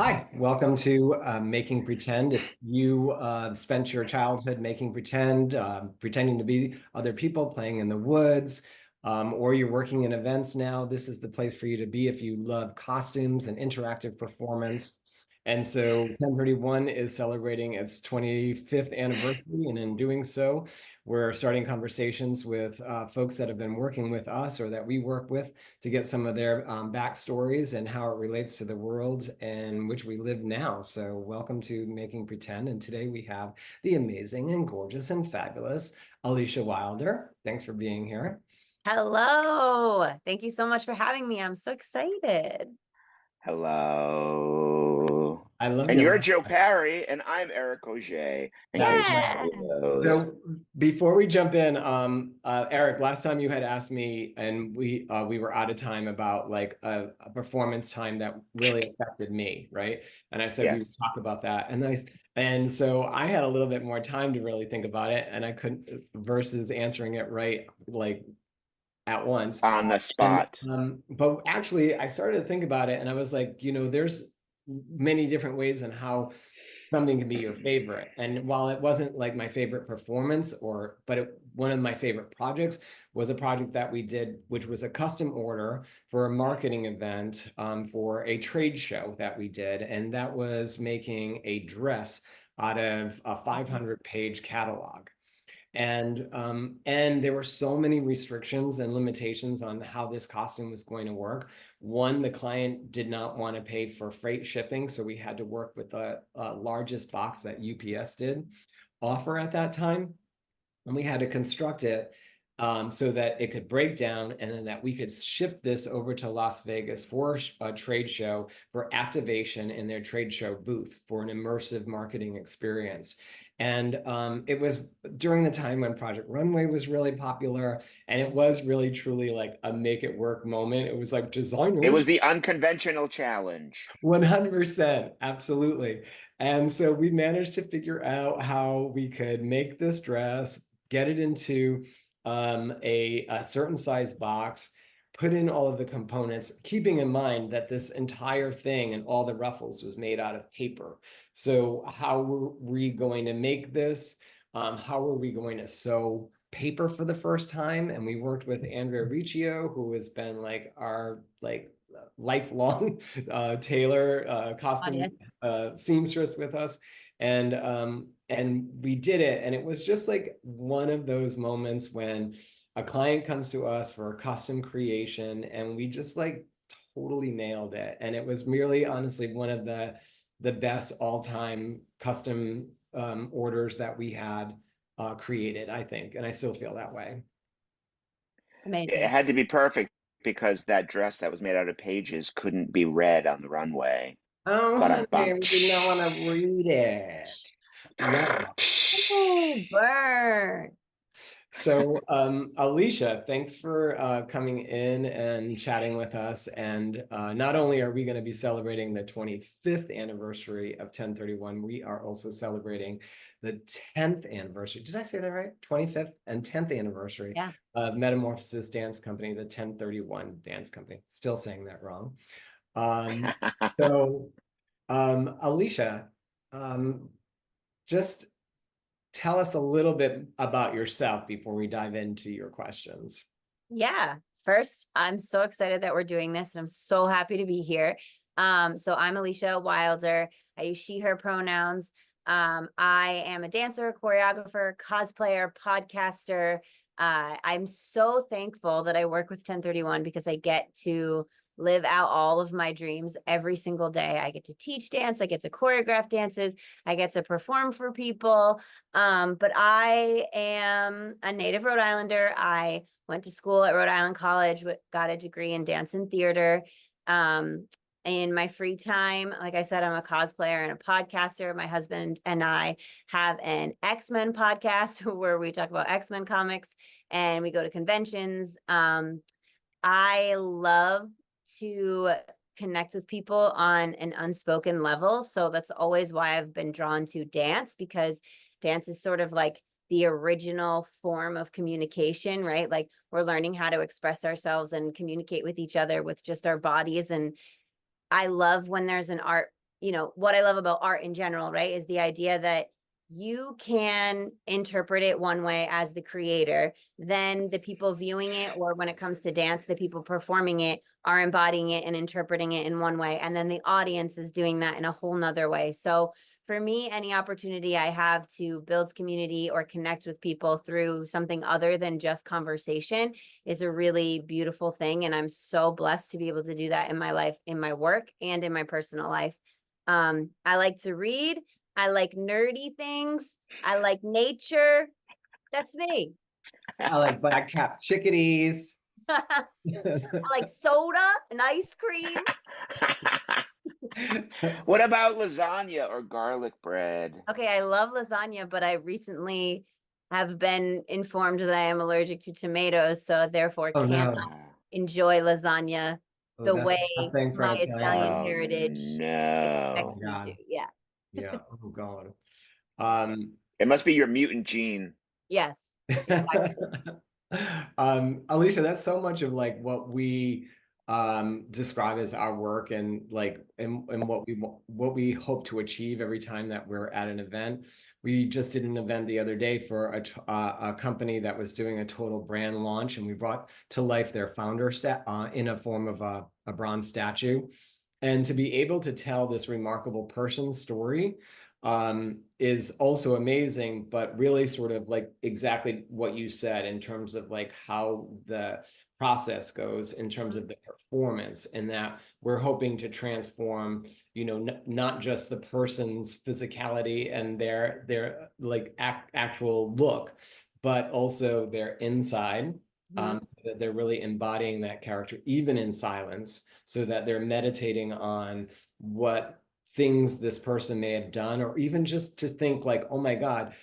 Hi, welcome to Making Pretend. If you spent your childhood making pretend, pretending to be other people, playing in the woods, or you're working in events now, this is the place for you to be if you love costumes and interactive performance. And so 1031 is celebrating its 25th anniversary, and in doing so, we're starting conversations with folks that have been working with us or that we work with to get some of their backstories and how it relates to the world in which we live now. So welcome to Making Pretend. And today we have the amazing and gorgeous and fabulous Alicia Wilder. Thanks for being here. Hello. Thank you so much for having me. I'm so excited. Hello. I love And your you're laugh. Joe Parry, and I'm Eric Auger, in That's case right. Yeah. nobody knows. So before we jump in, Eric, last time you had asked me, and we were out of time about like a performance time that really affected me, right? And I said we Yes, would talk about that, and so I had a little bit more time to really think about it, and I couldn't versus answering it right like at once. on the And spot. but actually, I started to think about it, and I was like, there's many different ways in how something can be your favorite. And while it wasn't like my favorite performance one of my favorite projects was a project that we did, which was a custom order for a marketing event for a trade show that we did. And that was making a dress out of a 500-page catalog. And there were so many restrictions and limitations on how this costume was going to work. One, the client did not want to pay for freight shipping, so we had to work with the largest box that UPS did offer at that time, and we had to construct it so that it could break down, and then that we could ship this over to Las Vegas for a trade show for activation in their trade show booth for an immersive marketing experience. And it was during the time when Project Runway was really popular, and it was really truly like a make it work moment. It was like It was designers. the unconventional challenge. 100%, absolutely. And so we managed to figure out how we could make this dress, get it into a certain size box, put in all of the components, keeping in mind that this entire thing and all the ruffles was made out of paper. So how were we going to make this? How were we going to sew paper for the first time? And we worked with Andrea Riccio, who has been like our lifelong tailor, costume Audience. seamstress with us, and we did it, and it was just like one of those moments when a client comes to us for a custom creation, and we just like totally nailed it, and it was merely honestly one of the best all-time custom orders that we had created, I think, and I still feel that way. It Amazing. had to be perfect because that dress that was made out of pages couldn't be read on the runway. Oh, But I'm honey, bum. we did not want to read it. No. Oh, burn. So, Alicia, thanks for coming in and chatting with us. And not only are we going to be celebrating the 25th anniversary of 1031, we are also celebrating the 10th anniversary. Did I say that right? 25th and 10th anniversary Yeah. of Metamorphosis Dance Company, the 1031 Dance Company. Still saying that wrong. Um, so, Alicia, um, just tell us a little bit about yourself before we dive into your questions. Yeah. First, I'm so excited that we're doing this and I'm so happy to be here. So I'm Alicia Wilder. I use she, her pronouns. I am a dancer, choreographer, cosplayer, podcaster. I'm so thankful that I work with 1031 because I get to live out all of my dreams every single day. I get to teach dance, I get to choreograph dances, I get to perform for people. But I am a native Rhode Islander. I went to school at Rhode Island College, got a degree in dance and theater. In my free time, like I said, I'm a cosplayer and a podcaster. My husband and I have an X-Men podcast where we talk about X-Men comics and we go to conventions. I love to connect with people on an unspoken level. So that's always why I've been drawn to dance, because dance is sort of like the original form of communication, right? Like we're learning how to express ourselves and communicate with each other with just our bodies. And I love when there's an art you know, what I love about art in general, right, is the idea that you can interpret it one way as the creator, then the people viewing it, or when it comes to dance, the people performing it are embodying it and interpreting it in one way, and then the audience is doing that in a whole nother way. So for me, any opportunity I have to build community or connect with people through something other than just conversation is a really beautiful thing, and I'm so blessed to be able to do that in my life, in my work, and in my personal life. I like to read. I like nerdy things. I like nature. That's me. I like black cap chickadees. I like soda and ice cream. What about lasagna or garlic bread? Okay, I love lasagna, but I recently have been informed that I am allergic to tomatoes, so therefore Oh cannot no. enjoy lasagna Oh, the that's way a tough thing for an my Italian Italian. Oh heritage Oh expects no. me to. God. Yeah. Yeah. Oh God. Yeah. Um, It must be your mutant gene. Yes. Exactly. Alicia, that's so much of like what we describe as our work and like and what we hope to achieve every time that we're at an event. We just did an event the other day for a company that was doing a total brand launch, and we brought to life their founder in a form of a bronze statue. And to be able to tell this remarkable person's story is also amazing, but really sort of like exactly what you said in terms of like how the process goes in terms of the performance, and that we're hoping to transform, you know, not just the person's physicality and their like actual look, but also their inside. So that they're really embodying that character, even in silence, so that they're meditating on what things this person may have done, or even just to think like, oh my God,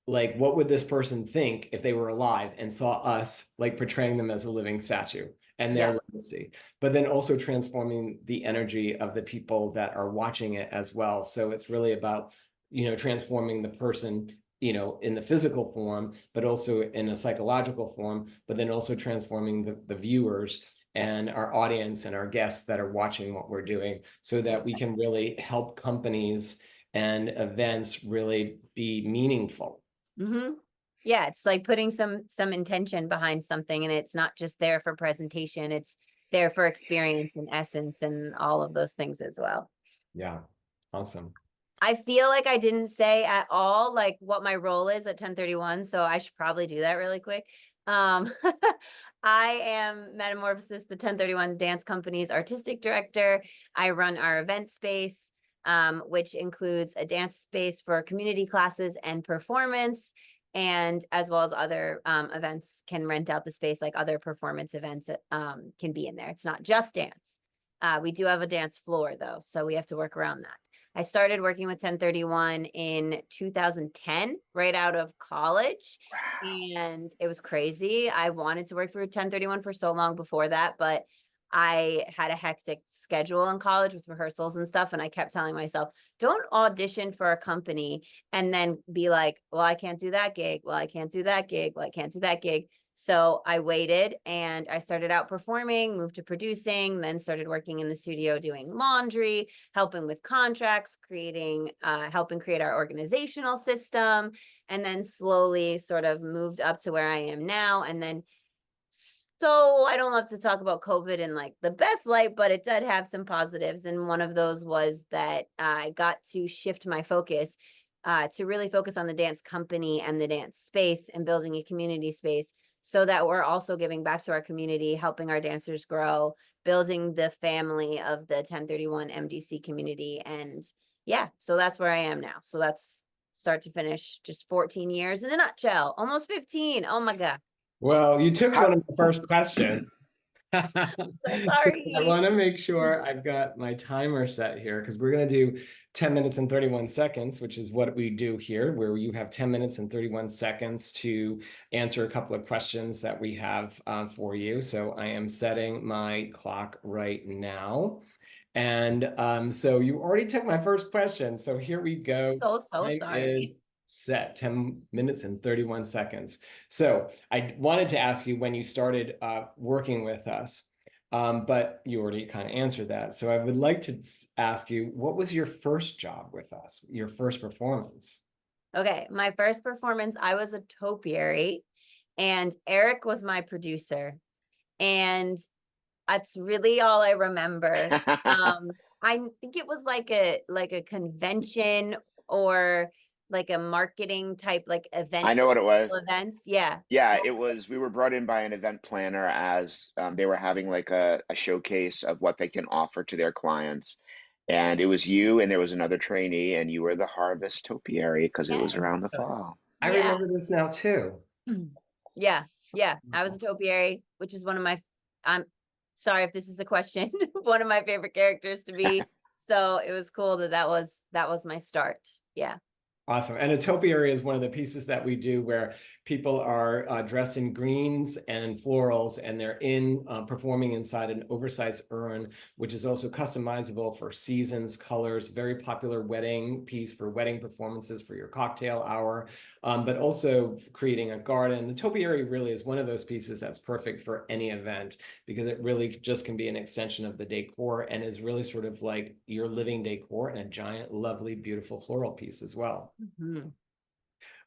like what would this person think if they were alive and saw us like portraying them as a living statue and their Yeah. legacy, but then also transforming the energy of the people that are watching it as well. So it's really about, you know, transforming the person, you know, in the physical form, but also in a psychological form, but then also transforming the viewers and our audience and our guests that are watching what we're doing, so that we can really help companies and events really be meaningful. Yeah, it's like putting some intention behind something, and it's not just there for presentation, it's there for experience and essence and all of those things as well. Yeah, awesome. I feel like I didn't say at all like what my role is at 1031, so I should probably do that really quick. Um, I am Metamorphosis, the 1031 Dance Company's artistic director. I run our event space, which includes a dance space for community classes and performance, and as well as other events can rent out the space, like other performance events can be in there. It's not just dance. We do have a dance floor though, so we have to work around that. I started working with 1031 in 2010, right out of college. And it was crazy. I wanted to work for 1031 for so long before that, but I had a hectic schedule in college with rehearsals and stuff. And I kept telling myself, don't audition for a company and then be like, well, I can't do that gig. Well, I can't do that gig. Well, I can't do that gig. So I waited and I started out performing, moved to producing, then started working in the studio doing laundry, helping with contracts, helping create our organizational system, and then slowly sort of moved up to where I am now. And then, so I don't love to talk about COVID in like the best light, but it did have some positives. And one of those was that I got to shift my focus to really focus on the dance company and the dance space and building a community space, so that we're also giving back to our community, helping our dancers grow, building the family of the 1031 MDC community. And yeah, so that's where I am now. So that's start to finish, just 14 years in a nutshell, almost 15. Oh my God. Well, you took How one of the first questions. So I sorry. want to make sure I've got my timer set here, because we're going to do 10 minutes and 31 seconds, which is what we do here, where you have 10 minutes and 31 seconds to answer a couple of questions that we have for you. So I am setting my clock right now. And so you already took my first question. So here we go. So Time sorry. is set, 10 minutes and 31 seconds. So I wanted to ask you, when you started working with us, But you already kind of answered that. So I would like to ask you, what was your first job with us, your first performance? Okay, my first performance, I was a topiary, and Eric was my producer. And that's really all I remember. I think it was like a convention or like a marketing type like I know what it was. events. Yeah. Yeah, it was. We were brought in by an event planner as they were having like a showcase of what they can offer to their clients. And it was you, and there was another trainee, and you were the harvest topiary because it was Yeah. around the fall. I Yeah. remember this now too. Yeah. Yeah. I was a topiary, which is one of my, I'm sorry if this is a question, one of my favorite characters to be. So it was cool that that was my start. Yeah. Awesome. And a topiary is one of the pieces that we do where people are dressed in greens and florals, and they're performing inside an oversized urn, which is also customizable for seasons, colors, very popular wedding piece for wedding performances for your cocktail hour, but also creating a garden. The topiary really is one of those pieces that's perfect for any event because it really just can be an extension of the decor and is really sort of like your living decor and a giant, lovely, beautiful floral piece as well. Mhm.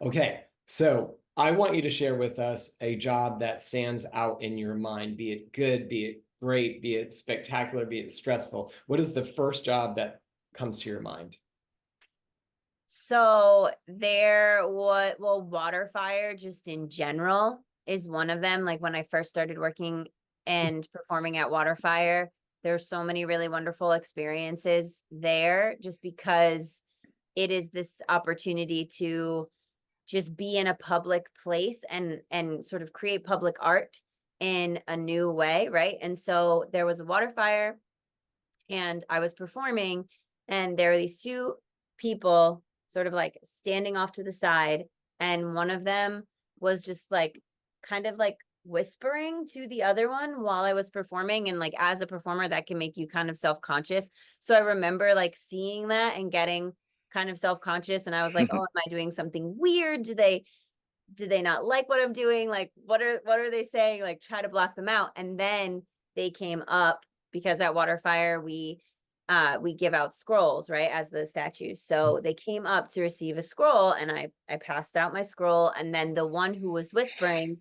Okay, so I want you to share with us a job that stands out in your mind, be it good, be it great, be it spectacular, be it stressful. What is the first job that comes to your mind? So there what well water fire just in general is one of them. Like when I first started working and performing at water fire, there's so many really wonderful experiences there just because it is this opportunity to just be in a public place and sort of create public art in a new way, right? And so there was a water fire and I was performing, and there were these two people sort of like standing off to the side, and one of them was just like kind of like whispering to the other one while I was performing, and like as a performer that can make you kind of self-conscious. So I remember like seeing that and getting kind of self-conscious, and I was like, "Oh, am I doing something weird? Do they not like what I'm doing? Like what are they saying? Like try to block them out." And then they came up because at Waterfire we give out scrolls, right, as the statues. So they came up to receive a scroll, and I passed out my scroll, and then the one who was whispering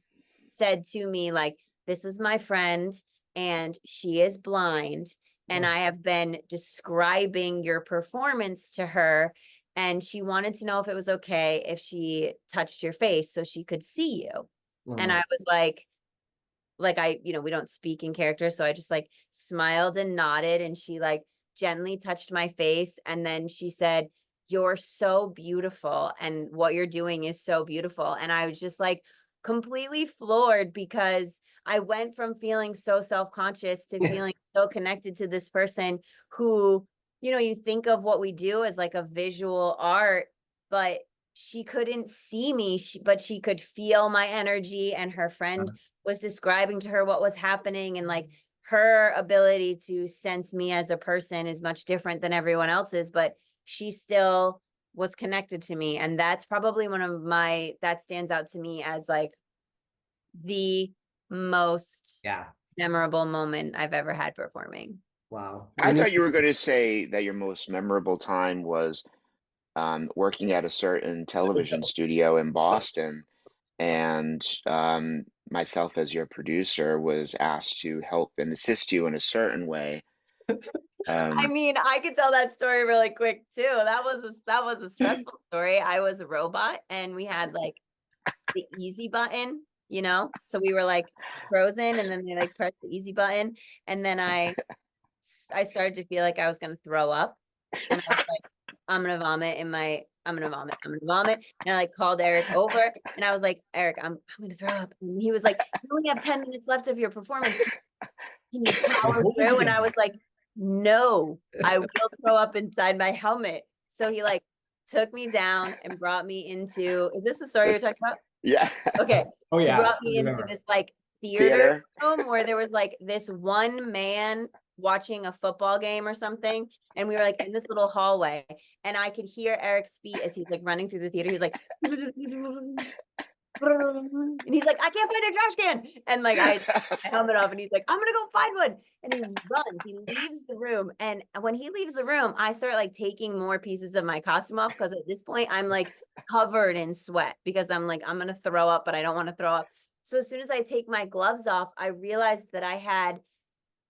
said to me like, "This is my friend and she is blind, and I have been describing your performance to her, and she wanted to know if it was okay if she touched your face so she could see you." And I was like I, you know, we don't speak in character, so I just like smiled and nodded, and she like gently touched my face, and then she said, "You're so beautiful and what you're doing is so beautiful." And I was just like completely floored because I went from feeling so self-conscious to feeling so connected to this person who, you know, you think of what we do as like a visual art, but she couldn't see me, but she could feel my energy, and her friend was describing to her what was happening, and like her ability to sense me as a person is much different than everyone else's, but she still was connected to me. And that's probably one of my that stands out to me as like the most Yeah. memorable moment I've ever had performing. Wow. I thought you were going to say that your most memorable time was working at a certain television studio in Boston, and myself as your producer was asked to help and assist you in a certain way. I Um, mean, I could tell that story really quick too. That was a stressful story. I was a robot, and we had like the easy button, you know? So we were like frozen, and then they like pressed the easy button, and then I started to feel like I was gonna throw up, and I was like, I'm gonna vomit, I'm gonna vomit. And I like called Eric over, and I was like, "Eric, I'm gonna throw up." And he was like, "You only have 10 minutes left of your performance. Can you power Hold it through?" And I together. was like, "No, I will throw up inside my helmet." So he like took me down and brought me into, is this the story you're that's talking about? yeah, Okay. Oh He yeah, brought I me into remember. this like theater theater. room where there was like this one man watching a football game or something. And we were like in this little hallway, and I could hear Eric's feet as he's like running through the theater. He was like, And he's like, I can't find a trash can. And like I my helmet off and he's like, I'm gonna go find one. And he runs, he leaves the room. And when he leaves the room, I start like taking more pieces of my costume off because at this point I'm like covered in sweat because I'm like, I'm gonna throw up, but I don't want to throw up. So as soon as I take my gloves off, I realized that I had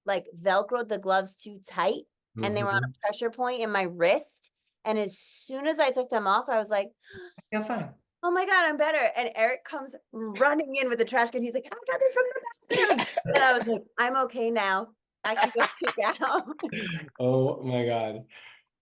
like Velcroed the gloves too tight and they were on Mhm. a pressure point in my wrist. And as soon as I took them off, I was like, Yeah, fine. oh my God, I'm better. And Eric comes running in with the trash can. He's like, I got this from the bathroom. And I was like, I'm okay now. I can go pick out. Oh my God.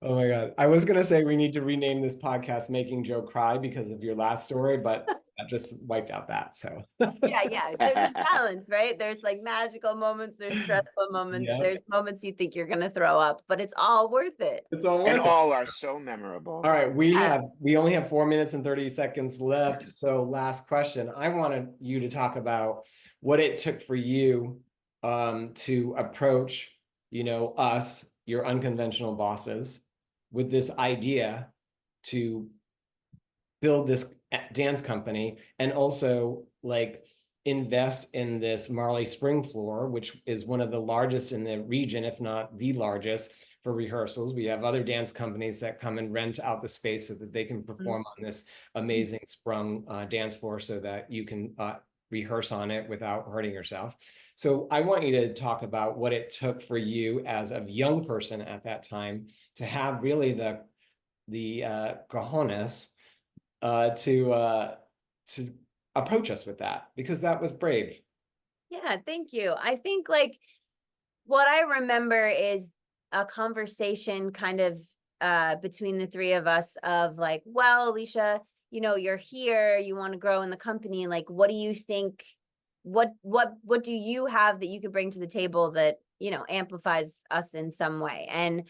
Oh my God. I was gonna say we need to rename this podcast Making Joe Cry because of your last story, but that just wiped out that. So Yeah. There's a balance, right? There's like magical moments, there's stressful moments, yeah, there's moments you think you're gonna throw up, but it's all worth it. it's all And worth it. all are so All memorable. right, Yeah. we only have 4 minutes and 30 seconds left. So last question. I wanted you to talk about what it took for you to approach, us, your unconventional bosses, with this idea to build this dance company and also like invest in this Marley Spring floor, which is one of the largest in the region, if not the largest, for rehearsals. We have other dance companies that come and rent out the space so that they can perform on this amazing sprung dance floor so that you can rehearse on it without hurting yourself. So I want you to talk about what it took for you as a young person at that time to have really the cojones to approach us with that, because that was brave. Yeah, thank you. I think like what I remember is a conversation kind of between the three of us of like, well, Alicia, you're here, you want to grow in the company. Like, what do you think? What do you have that you could bring to the table that, amplifies us in some way? And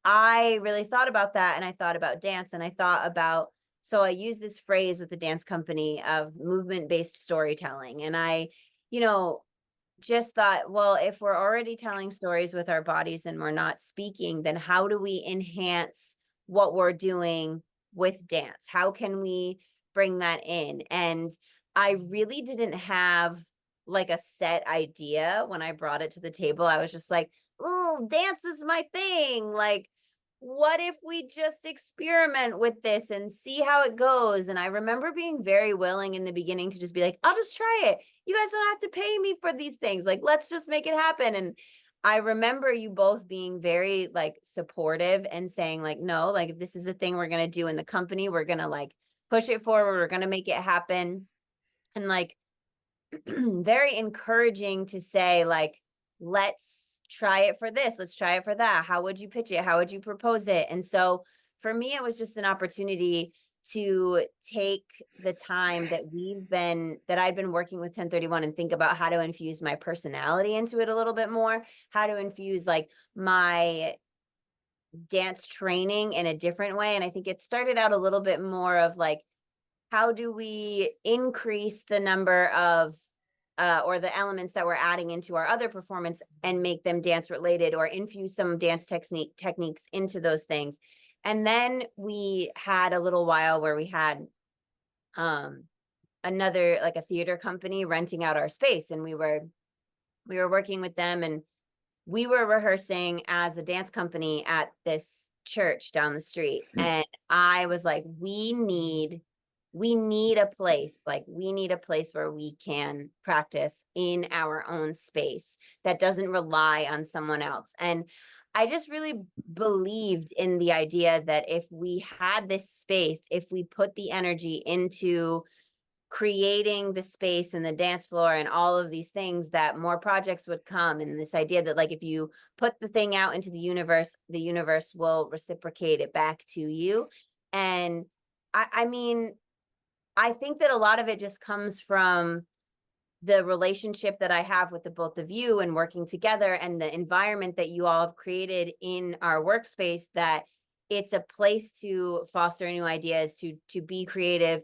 I really thought about that and I thought about dance and I thought about so I use this phrase with the dance company of movement-based storytelling. And I, you know, just thought, well, if we're already telling stories with our bodies and we're not speaking, then how do we enhance what we're doing with dance? How can we bring that in? And I really didn't have like a set idea when I brought it to the table. I was just like, oh, dance is my thing. Like, what if we just experiment with this and see how it goes? And I remember being very willing in the beginning to just be like, I'll just try it. You guys don't have to pay me for these things. Like, let's just make it happen. And I remember you both being very like supportive and saying like, no, like if this is a thing we're going to do in the company, we're going to like push it forward. We're going to make it happen. And like very encouraging to say like, let's try it for this, let's try it for that. How would you pitch it? How would you propose it? And so for me, it was just an opportunity to take the time that I'd been working with 1031 and think about how to infuse my personality into it a little bit more, how to infuse like my dance training in a different way. And I think it started out a little bit more of like, how do we increase the number of or the elements that we're adding into our other performance and make them dance related or infuse some dance techniques into those things. And then we had a little while where we had another like a theater company renting out our space, and we were working with them, and we were rehearsing as a dance company at this church down the street. And I was like, we need a place, like we need a place where we can practice in our own space that doesn't rely on someone else. And I just really believed in the idea that if we had this space, if we put the energy into creating the space and the dance floor and all of these things, that more projects would come. And this idea that like if you put the thing out into the universe will reciprocate it back to you. And I mean, I think that a lot of it just comes from the relationship that I have with the both of you and working together and the environment that you all have created in our workspace, that it's a place to foster new ideas, to be creative,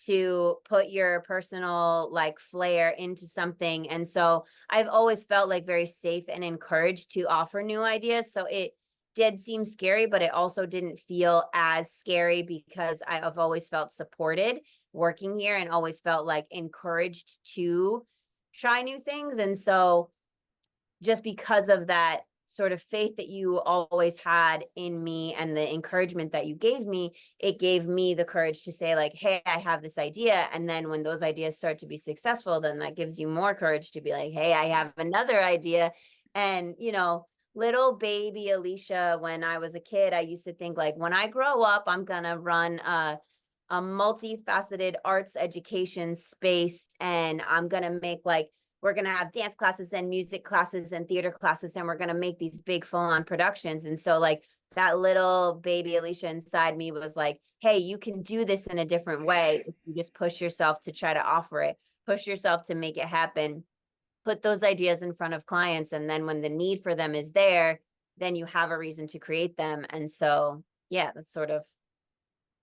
to put your personal like flair into something. And so I've always felt like very safe and encouraged to offer new ideas. So it did seem scary, but it also didn't feel as scary because I've always felt supported working here and always felt like encouraged to try new things. And so just because of that sort of faith that you always had in me and the encouragement that you gave me, it gave me the courage to say like, hey, I have this idea. And then when those ideas start to be successful, then that gives you more courage to be like, hey, I have another idea. And, you know, little baby Alicia, when I was a kid, I used to think like, when I grow up, I'm gonna run a multifaceted arts education space, and I'm gonna make like, we're going to have dance classes and music classes and theater classes, and we're going to make these big full-on productions. And so like that little baby Alicia inside me was like, hey, you can do this in a different way if you just push yourself to try to offer it, push yourself to make it happen, put those ideas in front of clients. And then when the need for them is there, then you have a reason to create them. And so, yeah, that's sort of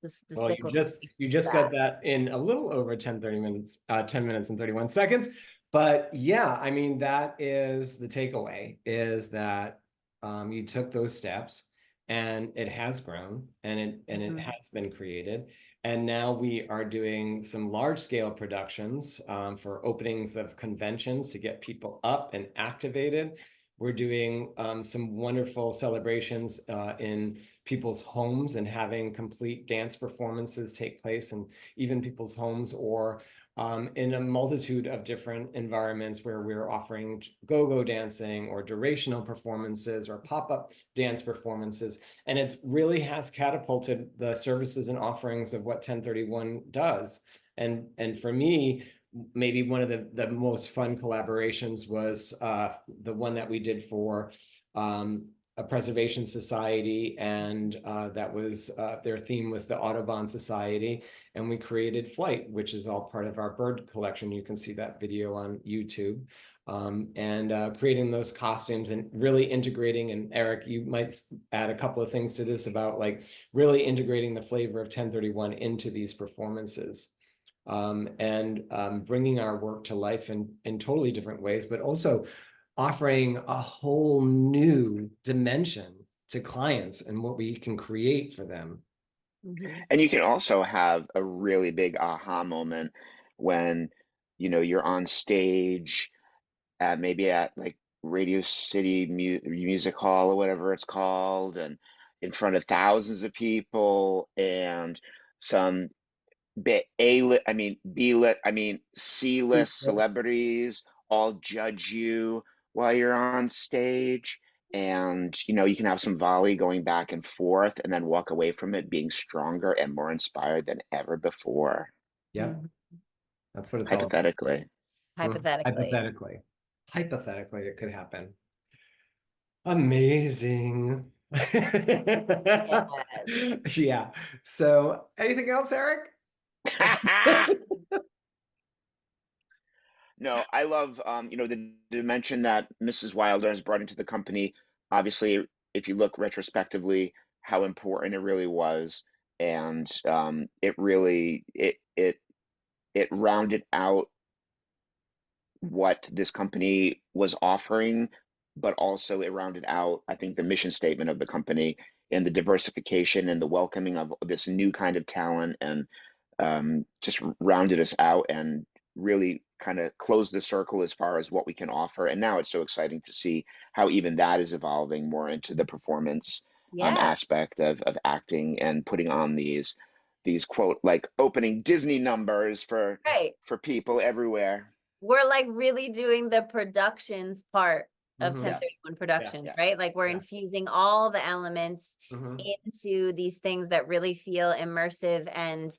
the Well, cycle. you just got that in a little over 30 minutes, 10 minutes and 31 seconds. But yeah, I mean, that is the takeaway, is that you took those steps and it has grown, and it has been created. And now we are doing some large scale productions for openings of conventions to get people up and activated. We're doing some wonderful celebrations in people's homes and having complete dance performances take place in even people's homes, or in a multitude of different environments where we're offering go-go dancing or durational performances or pop-up dance performances. And it really has catapulted the services and offerings of what 1031 does. And for me, maybe one of the most fun collaborations was the one that we did for a preservation society, and that was their theme was the Audubon Society, and we created Flight, which is all part of our bird collection. You can see that video on YouTube. And creating those costumes and really integrating, and Eric, you might add a couple of things to this about like really integrating the flavor of 1031 into these performances. And bringing our work to life in totally different ways, but also offering a whole new dimension to clients and what we can create for them. And you can also have a really big aha moment when, you know, you're on stage at maybe at like Radio City Music Hall or whatever it's called, and in front of thousands of people, and some C-list celebrities all judge you while you're on stage. And, you know, you can have some volley going back and forth and then walk away from it being stronger and more inspired than ever before. Yeah, that's what it's all about. Hypothetically. Hypothetically. Hypothetically, it could happen. Amazing. Yes. Yeah. So anything else, Eric? No, I love you know, the dimension that Mrs. Wilder has brought into the company. Obviously, if you look retrospectively, how important it really was, and it really it rounded out what this company was offering, but also it rounded out, I think, the mission statement of the company and the diversification and the welcoming of this new kind of talent, and just rounded us out and really kind of closed the circle as far as what we can offer. And now it's so exciting to see how even that is evolving more into the performance Yeah. aspect of acting and putting on these quote like opening Disney numbers for Right. people everywhere. We're like really doing the productions part of Mhm. 1031 Productions, Yeah. right? Like we're Yeah. infusing all the elements Mhm. into these things that really feel immersive. And,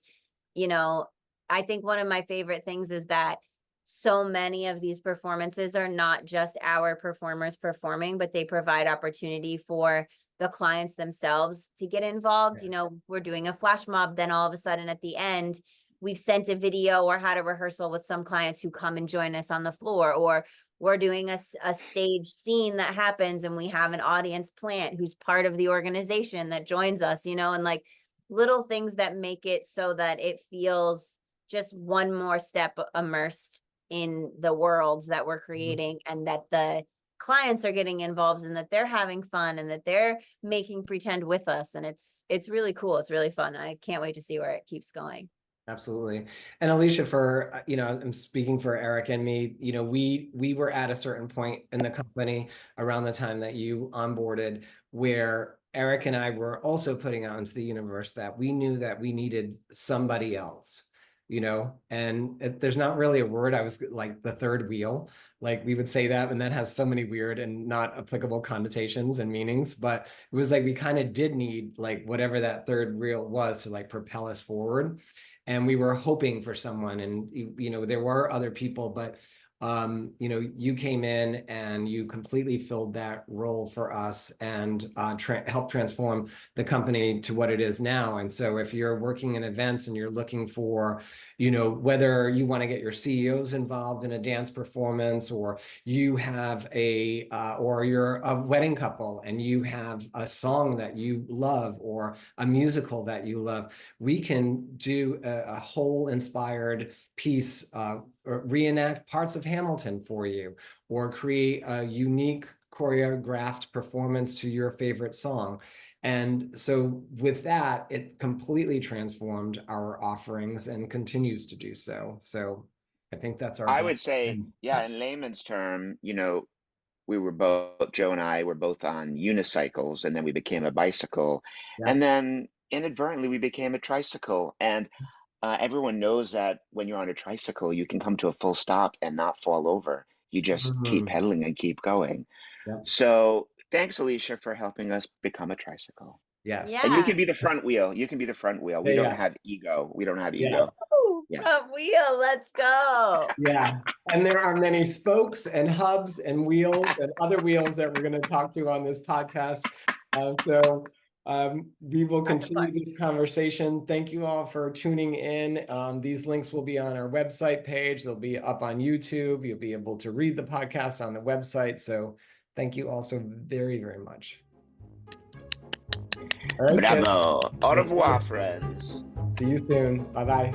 you know, I think one of my favorite things is that so many of these performances are not just our performers performing, but they provide opportunity for the clients themselves to get involved. You Yes. know, we're doing a flash mob, then all of a sudden at the end, we've sent a video or had a rehearsal with some clients who come and join us on the floor, or we're doing a stage scene that happens and we have an audience plant who's part of the organization that joins us, you know, and like little things that make it so that it feels just one more step immersed in the worlds that we're creating, and that the clients are getting involved and that they're having fun and that they're making pretend with us. And it's really cool. It's really fun. I can't wait to see where it keeps going. Absolutely. And Alicia, for, I'm speaking for Eric and me, we were at a certain point in the company around the time that you onboarded where Eric and I were also putting out into the universe that we knew that we needed somebody else, and there's not really a word. I was like the third wheel, like we would say that, and that has so many weird and not applicable connotations and meanings, but it was like we kind of did need like whatever that third wheel was to like propel us forward. And we were hoping for someone, and there were other people, but you came in and you completely filled that role for us and helped transform the company to what it is now. And so if you're working in events and you're looking for, whether you want to get your CEOs involved in a dance performance, or you have or you're a wedding couple and you have a song that you love or a musical that you love, we can do a whole inspired piece, or reenact parts of Hamilton for you, or create a unique choreographed performance to your favorite song. And so with that, it completely transformed our offerings and continues to do so. So I think that's our I goal. would say, yeah, in layman's term, we were both, Joe and I were both on unicycles, and then we became a bicycle. Yeah. And then inadvertently, we became a tricycle. And everyone knows that when you're on a tricycle, you can come to a full stop and not fall over. You just keep Mhm. pedaling and keep going. Yep. So thanks, Alicia, for helping us become a tricycle. Yes. And you Yeah. can be the front wheel. You can be the front wheel. We don't Yeah. have ego. We don't have Yeah. ego. Woo! Yeah. Front wheel, let's go. Yeah. And there are many spokes and hubs and wheels and other wheels that we're going to talk to on this podcast. So we will Lots of continue fun. this conversation. Thank you all for tuning in. These links will be on our website page. They'll be up on YouTube. You'll be able to read the podcast on the website. So thank you also very, very much. All right, kids. Bravo. Au Thank revoir, you. friends. See you soon. Bye-bye.